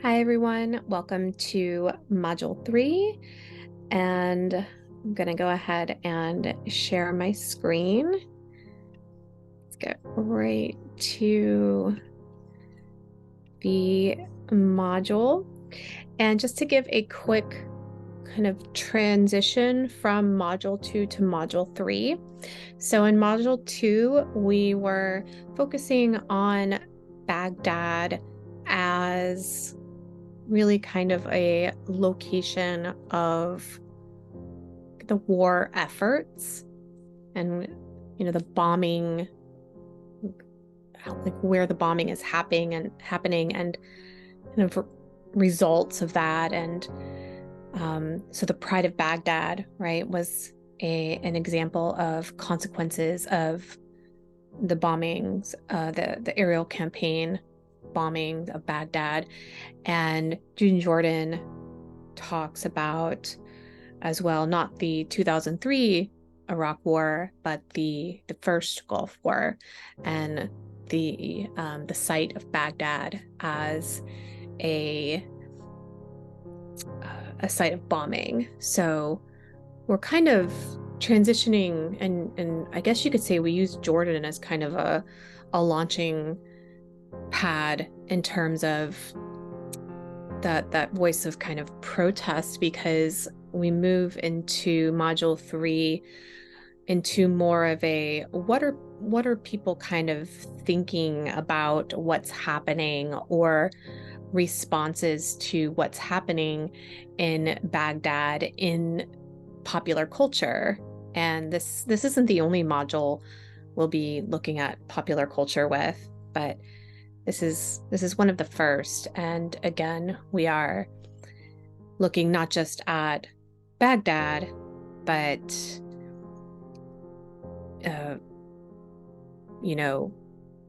Hi everyone, welcome to Module 3, and I'm going to go ahead and share my screen. Let's get right to the module. And just to give a quick kind of transition from Module 2 to Module 3. So in Module 2, we were focusing on Baghdad as really kind of a location of the war efforts and, the bombing, like where the bombing is happening and kind of results of that. And so the Pride of Baghdad, right, was an example of consequences of the bombings, the aerial campaign bombing of Baghdad. And June Jordan talks about as well, not the 2003 Iraq War, but the first Gulf War, and the site of Baghdad as a site of bombing. So we're kind of transitioning, and I guess you could say we use Jordan as kind of a launching pad in terms of that voice of kind of protest, because we move into Module 3 into more of a what are people kind of thinking about what's happening, or responses to what's happening in Baghdad in popular culture. And this isn't the only module we'll be looking at popular culture with, but this is one of the first. And again, we are looking not just at Baghdad, but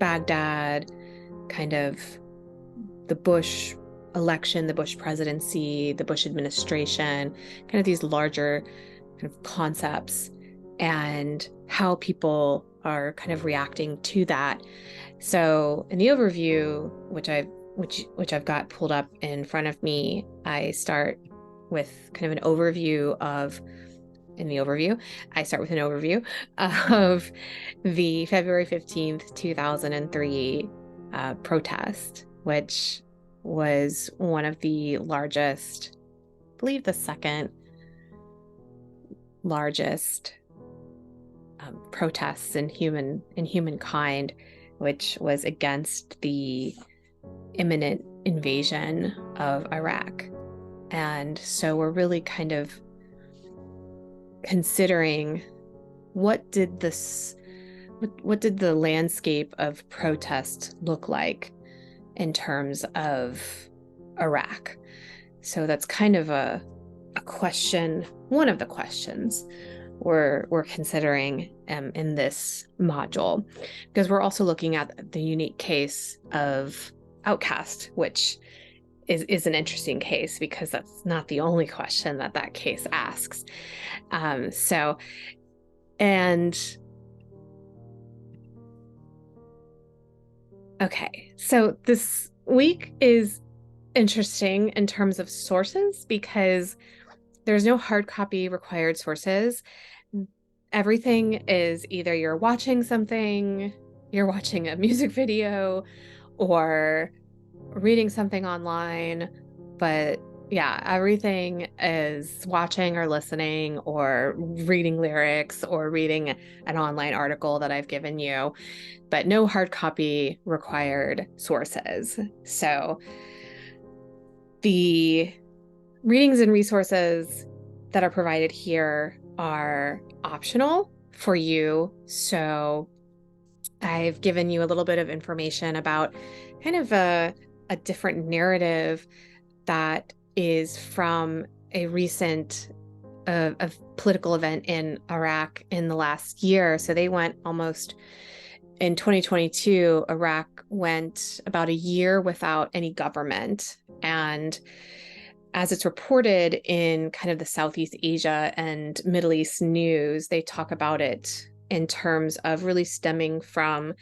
Baghdad, kind of the Bush election, the Bush presidency, the Bush administration, kind of these larger kind of concepts, and how people are kind of reacting to that. So in the overview, which I've got pulled up in front of me, I start with kind of an overview of of the February 15th, 2003 protest, which was one of the largest, I believe the second largest protests in humankind, which was against the imminent invasion of Iraq. And so we're really kind of considering what did the landscape of protest look like in terms of Iraq. So that's kind of a question, one of the questions we're considering in this module, because we're also looking at the unique case of Outcast, which is an interesting case, because that's not the only question that case asks. Okay, so this week is interesting in terms of sources, because there's no hard copy required sources. Everything is either you're watching something, you're watching a music video, or reading something online. But yeah, everything is watching or listening or reading lyrics or reading an online article that I've given you, but no hard copy required sources. So the readings and resources that are provided here are optional for you. So I've given you a little bit of information about kind of a different narrative that is from a recent a political event in Iraq in the last year. So they went almost, in 2022, Iraq went about a year without any government. And as it's reported in kind of the Southeast Asia and Middle East news, they talk about it in terms of really stemming from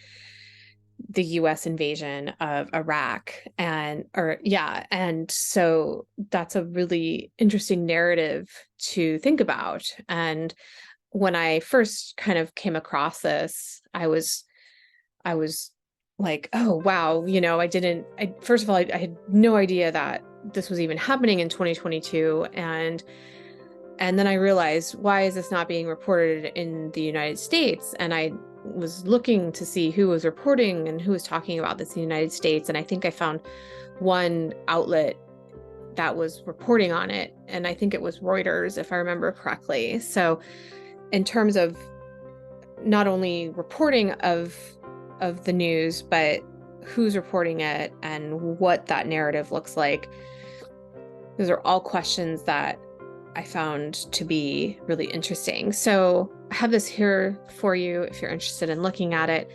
the US invasion of Iraq. And so that's a really interesting narrative to think about. And when I first kind of came across this, I was like, oh wow, first of all, I had no idea that this was even happening in 2022. And then I realized, why is this not being reported in the United States? And I was looking to see who was reporting and who was talking about this in the United States. And I think I found one outlet that was reporting on it. And I think it was Reuters, if I remember correctly. So in terms of not only reporting of the news, but who's reporting it and what that narrative looks like, those are all questions that I found to be really interesting. So I have this here for you if you're interested in looking at it.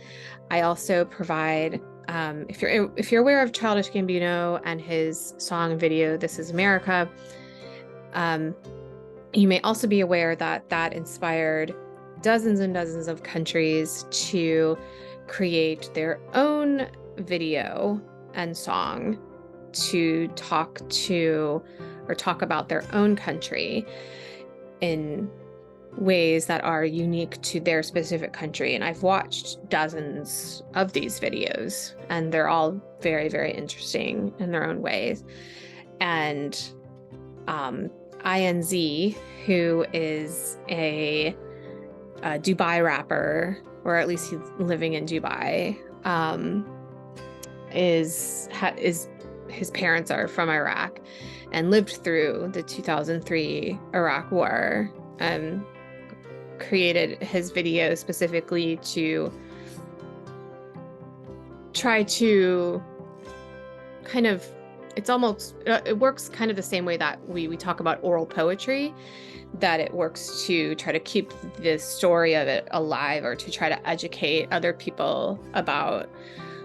I also provide, if you're aware of Childish Gambino and his song and video, This Is America, you may also be aware that that inspired dozens and dozens of countries to create their own video and song to talk about their own country in ways that are unique to their specific country. And I've watched dozens of these videos, and they're all very, very interesting in their own ways. And INZ, who is a Dubai rapper, or at least he's living in Dubai, is his parents are from Iraq and lived through the 2003 Iraq War, and created his video specifically to try to kind of, it works kind of the same way that we talk about oral poetry, that it works to try to keep the story of it alive, or to try to educate other people about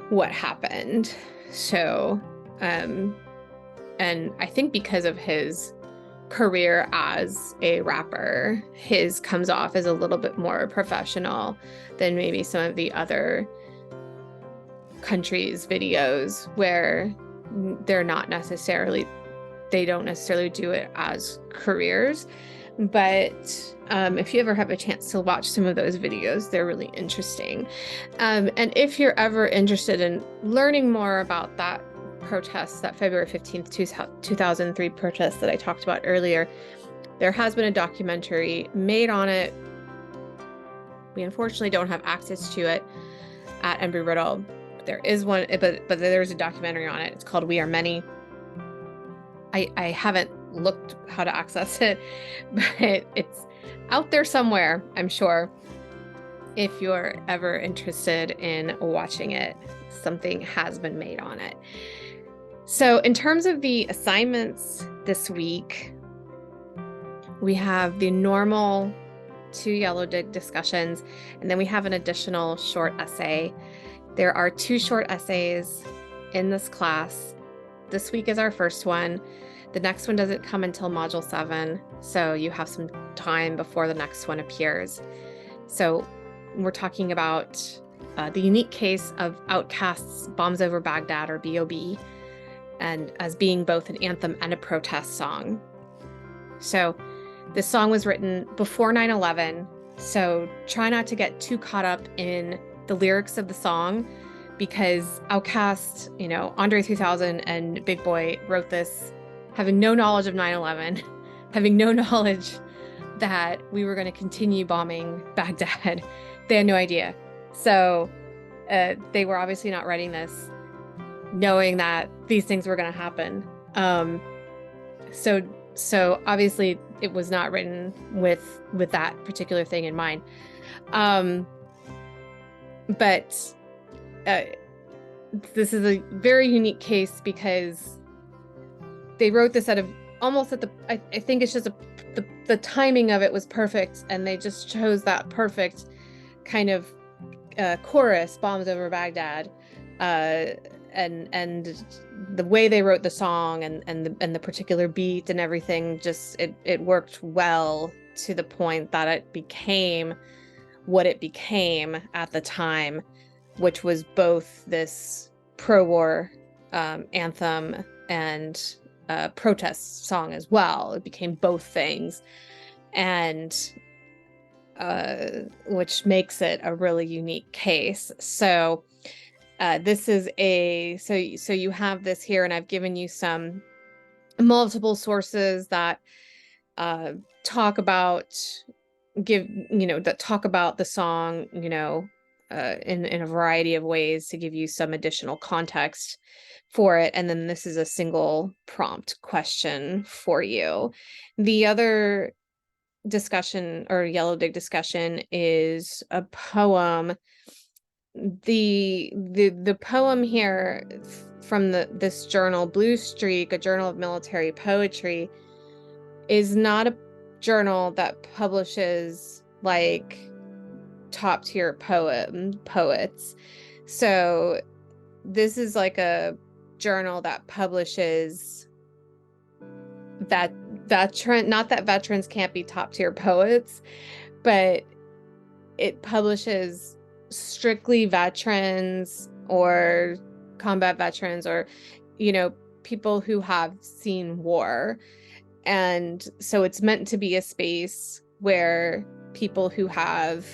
what happened. So, and I think because of his career as a rapper, his comes off as a little bit more professional than maybe some of the other countries' videos, where they don't necessarily do it as careers. But if you ever have a chance to watch some of those videos, they're really interesting. And if you're ever interested in learning more about that protest, that February 15th, 2003 protest that I talked about earlier, there has been a documentary made on it. We unfortunately don't have access to it at Embry-Riddle. There is one, but there's a documentary on it. It's called We Are Many. I haven't looked how to access it, but it's out there somewhere, I'm sure. If you're ever interested in watching it, something has been made on it. So in terms of the assignments this week, we have the normal 2 yellow dig discussions, and then we have an additional short essay. There are 2 short essays in this class. This week is our first one. The next one doesn't come until Module 7, so you have some time before the next one appears. So we're talking about the unique case of Outkast's Bombs Over Baghdad, or B.O.B., and as being both an anthem and a protest song. So this song was written before 9/11, so try not to get too caught up in the lyrics of the song, because Outkast, Andre 3000 and Big Boy wrote this having no knowledge of 9/11, having no knowledge that we were going to continue bombing Baghdad. They had no idea. So they were obviously not writing this knowing that these things were going to happen. So obviously it was not written with that particular thing in mind. But this is a very unique case because they wrote this out of almost at the, I think it's just the timing of it was perfect, and they just chose that perfect kind of chorus, Bombs Over Baghdad, and the way they wrote the song and the particular beat and everything, just it worked well to the point that it became what it became at the time. which was both this pro-war anthem and protest song as well. It became both things, and which makes it a really unique case. So this is so you have this here, and I've given you some multiple sources that talk about the song, in a variety of ways to give you some additional context for it. And then this is a single prompt question for you. The other discussion, or yellow dig discussion, is a poem. The poem here from this journal, Blue Streak, a journal of military poetry, is not a journal that publishes like top tier poets. So this is like a journal that publishes that not that veterans can't be top tier poets, but it publishes strictly veterans or combat veterans, or people who have seen war. And so it's meant to be a space where people who have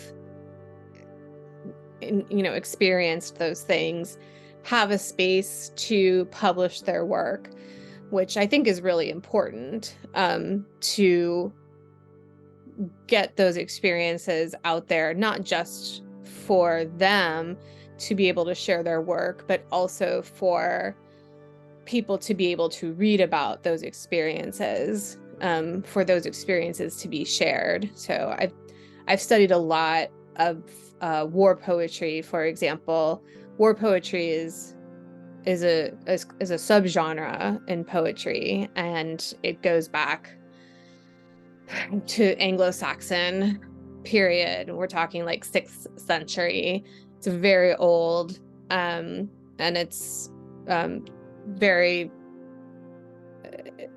experienced those things have a space to publish their work, which I think is really important, to get those experiences out there, not just for them to be able to share their work, but also for people to be able to read about those experiences, for those experiences to be shared. So I've studied a lot of war poetry, for example. War poetry is a subgenre in poetry, and it goes back to Anglo-Saxon period. We're talking like 6th century. It's very old, and it's very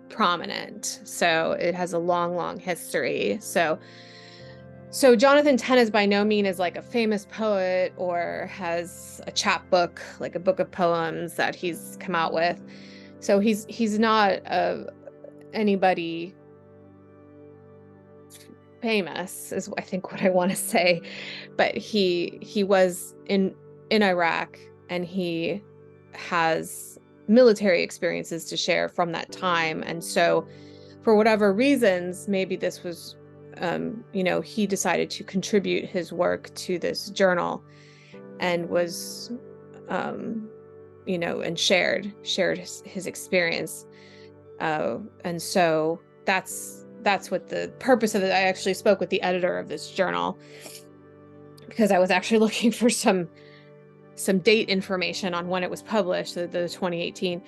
prominent. So it has a long history. So Jonathan Tennis by no means is like a famous poet or has a chapbook, like a book of poems that he's come out with. So he's not anybody famous, is I think what I want to say. But he was in Iraq, and he has military experiences to share from that time. And so for whatever reasons, maybe this was he decided to contribute his work to this journal, and was and shared his experience, and so that's what the purpose of it. I actually spoke with the editor of this journal because I was actually looking for some date information on when it was published, the 2018,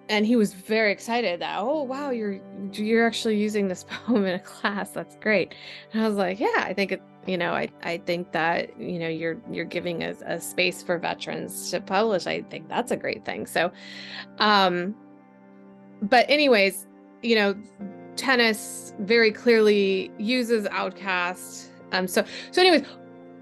and he was very excited that, oh wow, you're actually using this poem in a class. That's great. And I was like, yeah, I think I think that you're giving a space for veterans to publish. I think that's a great thing. So but anyways, Tennis very clearly uses Outcast. So anyways,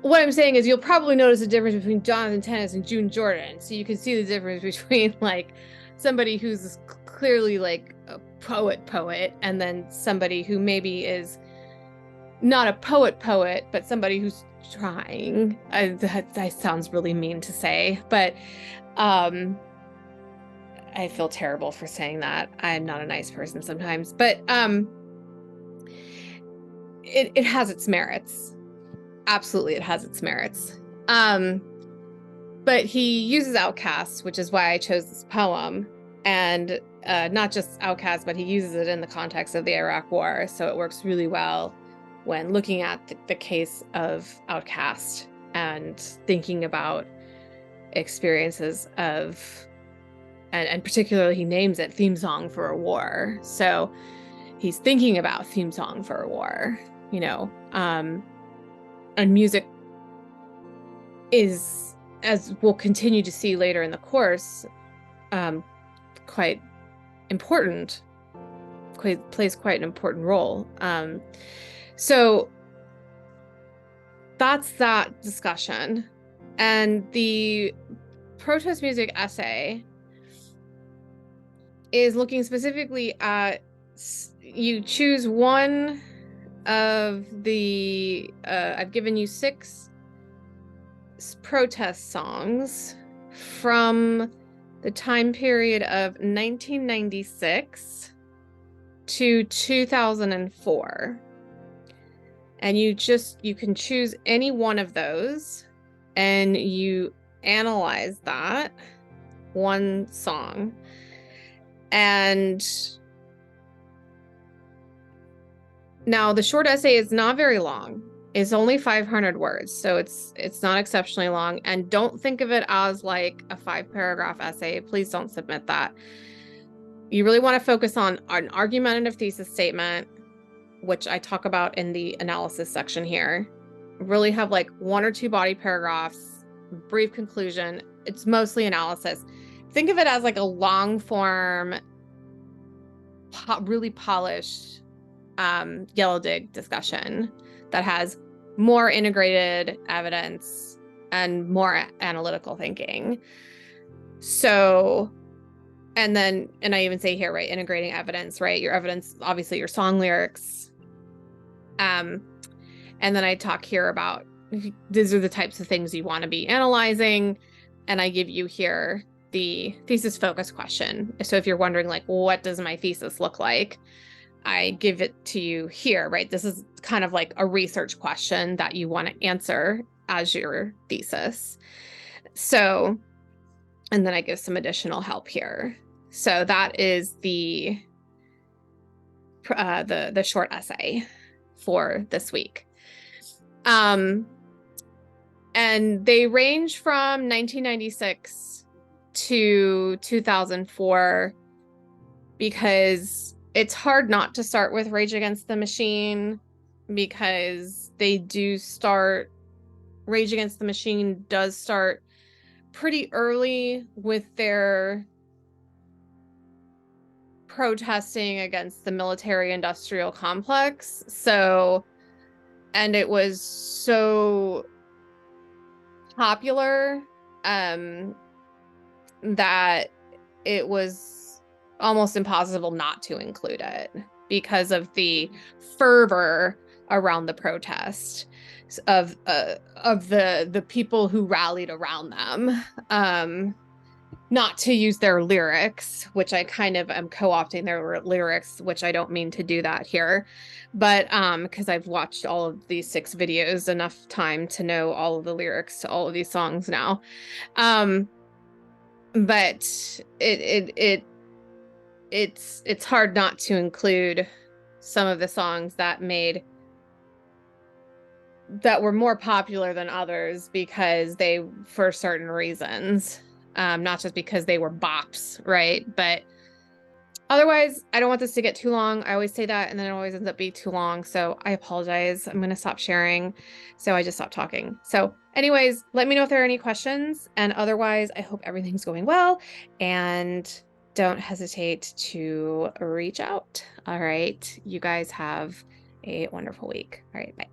what I'm saying is you'll probably notice a difference between Jonathan Tennis and June Jordan. So you can see the difference between like somebody who's clearly like a poet, and then somebody who maybe is not a poet, but somebody who's trying. That sounds really mean to say, but I feel terrible for saying that. I'm not a nice person sometimes, but it has its merits. Absolutely, it has its merits. But he uses Outcasts, which is why I chose this poem, and not just Outcasts, but he uses it in the context of the Iraq War. So it works really well when looking at the case of Outcast and thinking about experiences of, and particularly he names it theme song for a war. So he's thinking about theme song for a war, and music is, as we'll continue to see later in the course, quite important, plays quite an important role. So that's that discussion. And the protest music essay is looking specifically at, you choose one of the, I've given you 6 protest songs from the time period of 1996 to 2004. And you can choose any one of those and you analyze that one song. And now the short essay is not very long. It's only 500 words, so it's not exceptionally long. And don't think of it as like a 5-paragraph essay. Please don't submit that. You really want to focus on an argumentative thesis statement, which I talk about in the analysis section here. Really have like 1 or 2 body paragraphs, brief conclusion. It's mostly analysis. Think of it as like a long form, really polished yellow dig discussion that has more integrated evidence and more analytical thinking. So, and I even say here, right, integrating evidence, right? Your evidence, obviously your song lyrics. And then I talk here about, these are the types of things you want to be analyzing. And I give you here the thesis focus question. So if you're wondering like, what does my thesis look like? I give it to you here, right? This is kind of like a research question that you want to answer as your thesis. So, and then I give some additional help here. So that is the short essay for this week. And they range from 1996 to 2004 because it's hard not to start with Rage Against the Machine, because Rage Against the Machine does start pretty early with their protesting against the military-industrial complex. So, and it was so popular that it was almost impossible not to include it because of the fervor around the protest of the people who rallied around them. Not to use their lyrics, which I kind of am co-opting their lyrics, which I don't mean to do that here, but because I've watched all of these 6 videos enough time to know all of the lyrics to all of these songs now. But it's hard not to include some of the songs that were more popular than others because they, for certain reasons, not just because they were bops, right? But otherwise, I don't want this to get too long. I always say that, and then it always ends up being too long. So I apologize. I'm going to stop sharing. So I just stopped talking. So anyways, let me know if there are any questions. And otherwise, I hope everything's going well. And don't hesitate to reach out. All right. You guys have a wonderful week. All right. Bye.